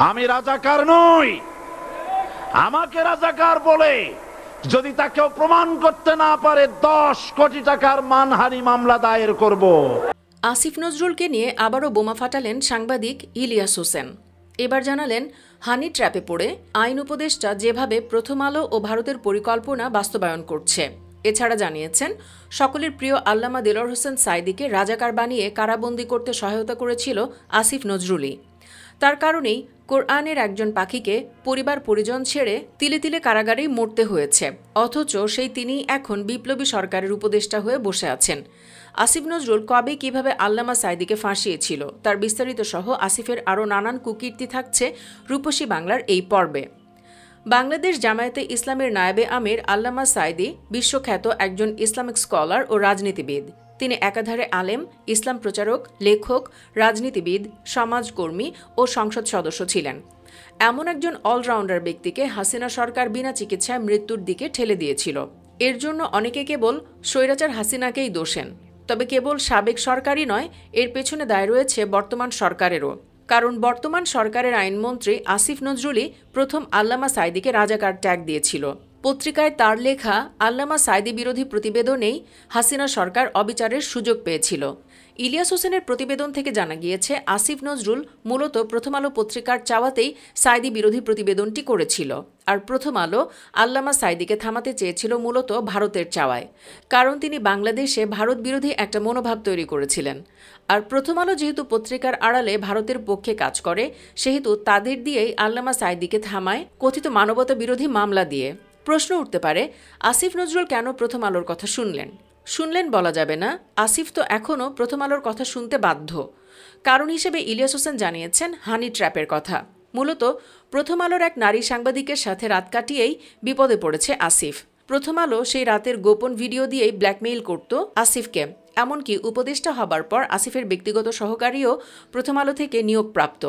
আমি রাজাকার নই। আমাকে রাজাকার বলে যদি তাকে প্রমাণ করতে না পারে 10 কোটি টাকার মানহানি মামলা দায়ের করব। আসিফ নজরুলকে নিয়ে আবারও বোমা ফাটালেন সাংবাদিক ইলিয়াস হোসেন। এবার জানালেন হানি ট্র্যাপে পড়ে আইন উপদেষ্টা যেভাবে প্রথম আলো ও ভারতের পরিকল্পনা বাস্তবায়ন করছে। এছাড়া জানিয়েছেন সকলের প্রিয় আল্লামা দেলোয়ার হোসেন সাঈদীকে রাজাকার বানিয়ে কারাবন্দী করতে সহায়তা করেছিল আসিফ নজরুলই। তার কারণেই কোরআনের একজন পাখিকে পরিবার পরিজন ছেড়ে তিলে তিলে কারাগারেই মরতে হয়েছে, অথচ সেই তিনিই এখন বিপ্লবী সরকারের উপদেষ্টা হয়ে বসে আছেন। আসিফ নজরুল কবে কিভাবে আল্লামা সাঈদীকে ফাঁসিয়েছিল তার বিস্তারিত সহ আসিফের আরও নানান কুকীর্তি থাকছে রূপসী বাংলার এই পর্বে। বাংলাদেশ জামায়াতে ইসলামের নায়েবে আমির আল্লামা সাঈদী বিশ্বখ্যাত একজন ইসলামিক স্কলার ও রাজনীতিবিদ। তিনি একাধারে আলেম, ইসলাম প্রচারক, লেখক, রাজনীতিবিদ, সমাজকর্মী ও সংসদ সদস্য ছিলেন। এমন একজন অলরাউন্ডার ব্যক্তিকে হাসিনা সরকার বিনা চিকিৎসায় মৃত্যুর দিকে ঠেলে দিয়েছিল। এর জন্য অনেকে কেবল স্বৈরাচার হাসিনাকেই দোষেন। তবে কেবল সাবেক সরকারই নয়, এর পেছনে দায় রয়েছে বর্তমান সরকারেরও। কারণ বর্তমান সরকারের আইনমন্ত্রী আসিফ নজরুলই প্রথম আল্লামা সাঈদীকে রাজাকার ট্যাগ দিয়েছিল। পত্রিকায় তার লেখা আল্লামা সাঈদী বিরোধী প্রতিবেদনেই হাসিনা সরকার অবিচারের সুযোগ পেয়েছিল। ইলিয়াস হোসেনের প্রতিবেদন থেকে জানা গিয়েছে আসিফ নজরুল মূলত প্রথম আলো পত্রিকার চাওয়াতেই সাঈদী বিরোধী প্রতিবেদনটি করেছিল। আর প্রথম আলো আল্লামা সাঈদীকে থামাতে চেয়েছিল মূলত ভারতের চাওয়ায়, কারণ তিনি বাংলাদেশে ভারত বিরোধী একটা মনোভাব তৈরি করেছিলেন। আর প্রথম আলো যেহেতু পত্রিকার আড়ালে ভারতের পক্ষে কাজ করে, সেহেতু তাদের দিয়েই আল্লামা সাঈদীকে থামায় কথিত মানবতা বিরোধী মামলা দিয়ে। প্রশ্ন উঠতে পারে, আসিফ নজরুল কেন প্রথম আলোর কথা শুনলেন বলা যাবে না, আসিফ তো এখনও প্রথম আলোর কথা শুনতে বাধ্য। কারণ হিসেবে ইলিয়াস হোসেন জানিয়েছেন হানি ট্র্যাপের কথা। মূলত প্রথম আলোর এক নারী সাংবাদিকের সাথে রাত কাটিয়েই বিপদে পড়েছে আসিফ। প্রথম আলো সেই রাতের গোপন ভিডিও দিয়েই ব্ল্যাকমেইল করত আসিফকে। এমনকি উপদেষ্টা হবার পর আসিফের ব্যক্তিগত সহকারীও প্রথম আলো থেকে নিয়োগপ্রাপ্ত।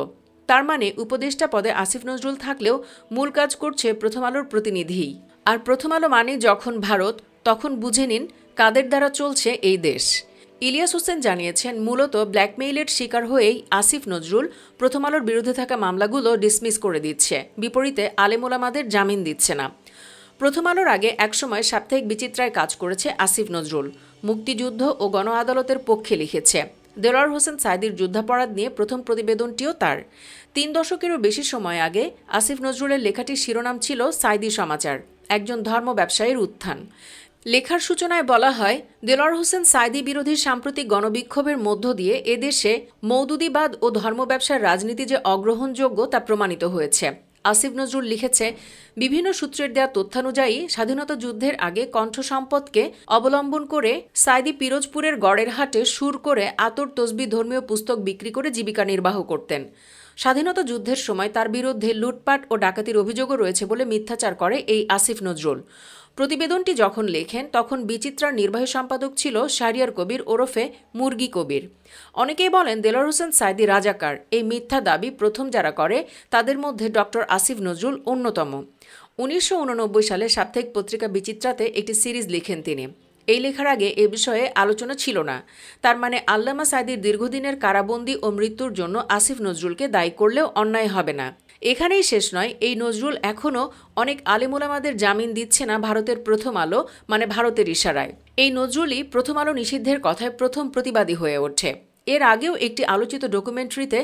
তার মানে উপদেষ্টা পদে আসিফ নজরুল থাকলেও মূল কাজ করছে প্রথম আলোর প্রতিনিধিই। আর প্রথম আলো মানে যখন ভারত, তখন বুঝে নিন কাদের দ্বারা চলছে এই দেশ। ইলিয়াস হোসেন জানিয়েছেন মূলত ব্ল্যাকমেইলের শিকার হয়েই আসিফ নজরুল প্রথম আলোর বিরুদ্ধে থাকা মামলাগুলো ডিসমিস করে দিচ্ছে, বিপরীতে আলেম ওলামাদের জামিন দিচ্ছে না। প্রথম আলোর আগে একসময় সাপ্তাহিক বিচিত্রায় কাজ করেছে আসিফ নজরুল। মুক্তিযুদ্ধ ও গণ আদালতের পক্ষে লিখেছে। দেলোয়ার হোসেন সাঈদীর যুদ্ধাপরাধ নিয়ে প্রথম প্রতিবেদনটিও তার। 3 দশকেরও বেশি সময় আগে আসিফ নজরুলের লেখাটির শিরোনাম ছিল সাঈদী সমাচার, একজন ধর্ম ব্যবসায়ীর উত্থান। লেখার সূচনায় বলা হয়, দেলোয়ার হোসেন সাঈদী বিরোধী সাম্প্রতিক গণবিক্ষোভের মধ্য দিয়ে এদেশে মওদুদিবাদ ও ধর্ম ব্যবসার রাজনীতি যে অগ্রহণযোগ্য তা প্রমাণিত হয়েছে। আসিফ নজরুল লিখেছে, বিভিন্ন সূত্রের দেয়া তথ্যানুযায়ী স্বাধীনতা যুদ্ধের আগে কণ্ঠ সম্পদকে অবলম্বন করে সাঈদী পিরোজপুরের গড়ের হাটে সুর করে আতর তসবি ধর্মীয় পুস্তক বিক্রি করে জীবিকা নির্বাহ করতেন। স্বাধীনতা যুদ্ধের সময় তার বিরুদ্ধে লুটপাট ও ডাকাতির অভিযোগও রয়েছে বলে মিথ্যাচার করে এই আসিফ নজরুল। প্রতিবেদনটি যখন লেখেন তখন বিচিত্রার নির্বাহী সম্পাদক ছিল শাহরিয়ার কবির ওরফে মুরগি কবির। অনেকেই বলেন দেলোয়ার হোসেন সাঈদী রাজাকার। এই মিথ্যা দাবি প্রথম যারা করে তাদের মধ্যে ডক্টর আসিফ নজরুল অন্যতম। 1989 সালে সাপ্তাহিক পত্রিকা বিচিত্রাতে একটি সিরিজ লিখেন তিনি। এই লেখার আগে এ বিষয়ে আলোচনা ছিল না। তার মানে আল্লামা সাঈদীর দীর্ঘদিনের কারাবন্দী ও মৃত্যুর জন্য আসিফ নজরুলকে দায়ী করলেও অন্যায় হবে না। এখানেই শেষ নয়, এই নজরুল এখনও অনেক আলেম ওলামাদের জামিন দিচ্ছে না ভারতের প্রথম আলো, মানে ভারতের ইশারায়। এই নজরুলই প্রথম আলো নিষিদ্ধের কথায় প্রথম প্রতিবাদী হয়ে ওঠে। এর আগেও একটি আলোচিত ডকুমেন্টারিতে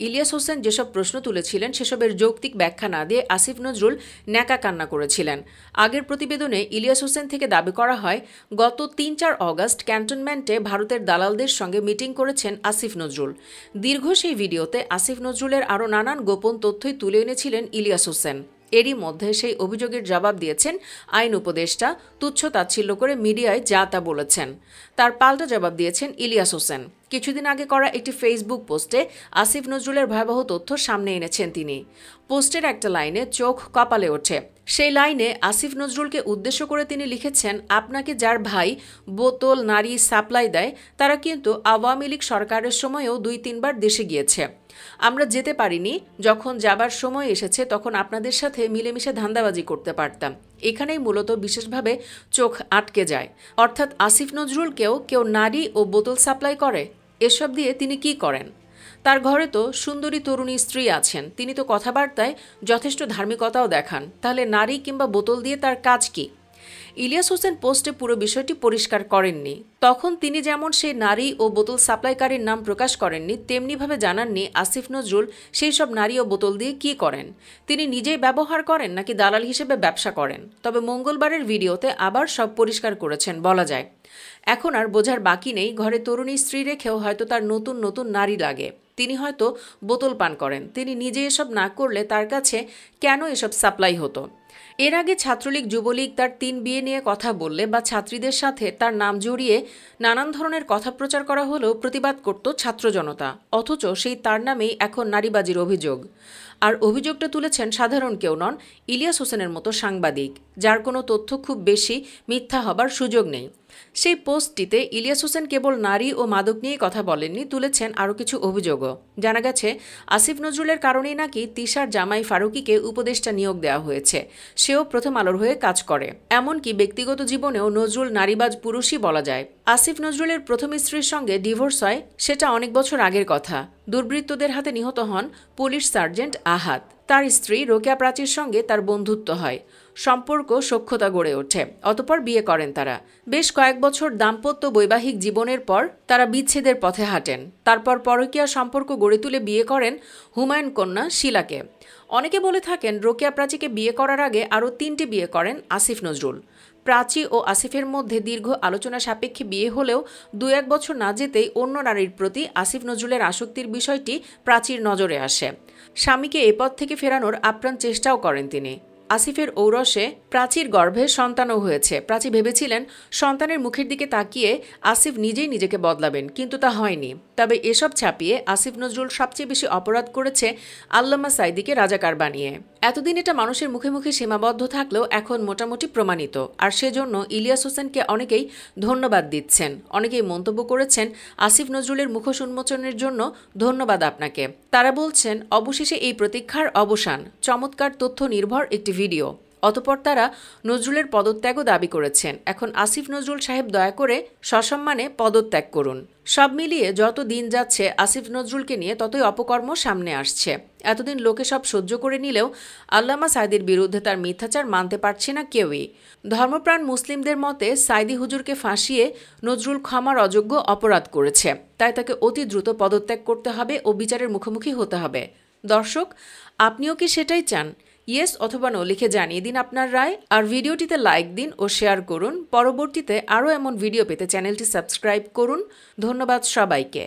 ইলিয়াস হোসেন যেসব প্রশ্ন তুলেছিলেন সেসবের যৌক্তিক ব্যাখ্যা না দিয়ে আসিফ নজরুল ন্যাকা কান্না করেছিলেন। আগের প্রতিবেদনে ইলিয়াস হোসেন থেকে দাবি করা হয়, গত 3-4 অগাস্ট ক্যান্টনমেন্টে ভারতের দালালদের সঙ্গে মিটিং করেছেন আসিফ নজরুল। দীর্ঘ সেই ভিডিওতে আসিফ নজরুলের আরও নানান গোপন তথ্যই তুলে এনেছিলেন ইলিয়াস হোসেন। এরই মধ্যে সেই অভিযোগের জবাব দিয়েছেন আইন উপদেষ্টা, তুচ্ছ তাচ্ছিল্য করে মিডিয়ায় যা তা বলেছেন। তার পাল্টা জবাব দিয়েছেন ইলিয়াস হোসেন। কিছুদিন আগে করা একটি ফেসবুক পোস্টে আসিফ নজরুলের ভয়াবহ তথ্য সামনে এনেছেন তিনি। পোস্টের একটা লাইনে চোখ কপালে ওঠে। সেই লাইনে আসিফ নজরুলকে উদ্দেশ্য করে তিনি লিখেছেন, আপনাকে যার ভাই বোতল নারী সাপ্লাই দেয় তারা কিন্তু আওয়ামী লীগ সরকারের সময়েও 2-3 বার দেশে গিয়েছে। আমরা যেতে পারিনি, যখন যাবার সময় এসেছে তখন আপনাদের সাথে মিলেমিশে ধান্দাবাজি করতে পারতাম। এখানেই মূলত বিশেষভাবে চোখ আটকে যায়। অর্থাৎ আসিফ নজরুলকেও কেউ নারী ও বোতল সাপ্লাই করে। এসব দিয়ে তিনি কি করেন? তার ঘরে তো সুন্দরী তরুণী স্ত্রী আছেন, তিনি তো কথাবার্তায় যথেষ্ট ধার্মিকতাও দেখান, তাহলে নারী কিংবা বোতল দিয়ে তার কাজ কি? ইলিয়াস হোসেন পোস্টে পুরো বিষয়টি পরিষ্কার করেননি। তখন তিনি যেমন সেই নারী ও বোতল সাপ্লাইকারীর নাম প্রকাশ করেননি, তেমনিভাবে জানাননি আসিফ নজরুল সেই সব নারী ও বোতল দিয়ে কী করেন, তিনি নিজেই ব্যবহার করেন নাকি দালাল হিসেবে ব্যবসা করেন। তবে মঙ্গলবারের ভিডিওতে আবার সব পরিষ্কার করেছেন বলা যায়। এখন আর বোঝার বাকি নেই, ঘরে তরুণী স্ত্রী রেখেও হয়তো তার নতুন নতুন নারী লাগে, তিনি হয়তো বোতল পান করেন, তিনি নিজে এসব না করলে তার কাছে কেন এসব সাপ্লাই হতো। এর আগে ছাত্রলীগ যুবলীগ তার 3 বিয়ে নিয়ে কথা বললে বা ছাত্রীদের সাথে তার নাম জড়িয়ে নানান ধরনের কথা প্রচার করা হলেও প্রতিবাদ করত ছাত্র জনতা, অথচ সেই তার নামেই এখন নারীবাজির অভিযোগ। আর অভিযোগটা তুলেছেন সাধারণ কেউ নন, ইলিয়াস হোসেনের মতো সাংবাদিক, যার কোনো তথ্য খুব বেশি মিথ্যা হবার সুযোগ নেই। সেই পোস্টটিতে ইলিয়াস হোসেন কেবল নারী ও মাদক নিয়ে কথা বলেননি, তুলেছেন আরও কিছু অভিযোগও। জানা গেছে আসিফ নজরুলের কারণেই নাকি তিশার জামাই ফারুকীকে উপদেষ্টা নিয়োগ দেওয়া হয়েছে, সেও প্রথম আলোর হয়ে কাজ করে। এমনকি ব্যক্তিগত জীবনেও নজরুল নারীবাজ পুরুষই বলা যায়। আসিফ নজরুলের প্রথম স্ত্রীর সঙ্গে ডিভোর্স হয়, সেটা অনেক বছর আগের কথা। দুর্বৃত্তদের হাতে নিহত হন পুলিশ সার্জেন্ট আহাদ। তার স্ত্রী রোকেয়া প্রাচীর সঙ্গে তার বন্ধুত্ব হয়, সম্পর্ক সখ্যতা গড়ে ওঠে, অতঃপর বিয়ে করেন তারা। বেশ কয়েক বছর দাম্পত্য বৈবাহিক জীবনের পর তারা বিচ্ছেদের পথে হাঁটেন। তারপর পরকীয়া সম্পর্ক গড়ে তুলে বিয়ে করেন হুমায়ুন কন্যা শিলাকে। অনেকে বলে থাকেন রোকেয়া প্রাচীকে বিয়ে করার আগে আরও 3টি বিয়ে করেন আসিফ নজরুল। প্রাচী ও আসিফের মধ্যে দীর্ঘ আলোচনা সাপেক্ষে বিয়ে হলেও 2-1 বছর না যেতেই অন্য নারীর প্রতি আসিফ নজরুলের আসক্তির বিষয়টি প্রাচীর নজরে আসে। স্বামীকে এ পথ থেকে ফেরানোর আপ্রাণ চেষ্টাও করেন তিনি। আসিফের ঔরসে প্রাচীর গর্ভে সন্তানও হয়েছে। প্রাচী ভেবেছিলেন সন্তানের মুখের দিকে তাকিয়ে আসিফ নিজেই নিজেকে বদলাবেন, কিন্তু তা হয়নি। তবে এসব ছাপিয়ে আসিফ নজরুল সবচেয়ে বেশি অপরাধ করেছে আল্লামা সাঈদীকে রাজাকার বানিয়ে। এতদিন এটা মানুষের মুখে মুখে সীমাবদ্ধ থাকলেও এখন মোটামুটি প্রমাণিত, আর সেজন্য ইলিয়াস হোসেনকে অনেকেই ধন্যবাদ দিচ্ছেন। অনেকেই মন্তব্য করেছেন আসিফ নজরুলের মুখোশ উন্মোচনের জন্য ধন্যবাদ আপনাকে। তারা বলছেন অবশেষে এই প্রতীক্ষার অবসান, চমৎকার তথ্য নির্ভর একটি ভিডিও। অতঃপর তারা নজরুলের পদত্যাগও দাবি করেছেন। এখন আসিফ নজরুল সাহেব দয়া করে সসম্মানে পদত্যাগ করুন। সব মিলিয়ে যত দিন যাচ্ছে আসিফ নজরুলকে নিয়ে ততই অপকর্ম সামনে আসছে। এতদিন লোকে সব সহ্য করে নিলেও আল্লামা সাঈদীর বিরুদ্ধে তার মিথ্যাচার মানতে পারছে না কেউই। ধর্মপ্রাণ মুসলিমদের মতে সাঈদী হুজুরকে ফাঁসিয়ে নজরুল ক্ষমার অযোগ্য অপরাধ করেছে, তাই তাকে অতি দ্রুত পদত্যাগ করতে হবে ও বিচারের মুখোমুখি হতে হবে। দর্শক, আপনিও কি সেটাই চান? ইয়েস অথবা নো লিখে জানিয়ে দিন আপনার রায়, আর ভিডিওটিতে লাইক দিন ও শেয়ার করুন। পরবর্তীতে আরও এমন ভিডিও পেতে চ্যানেলটি সাবস্ক্রাইব করুন। ধন্যবাদ সবাইকে।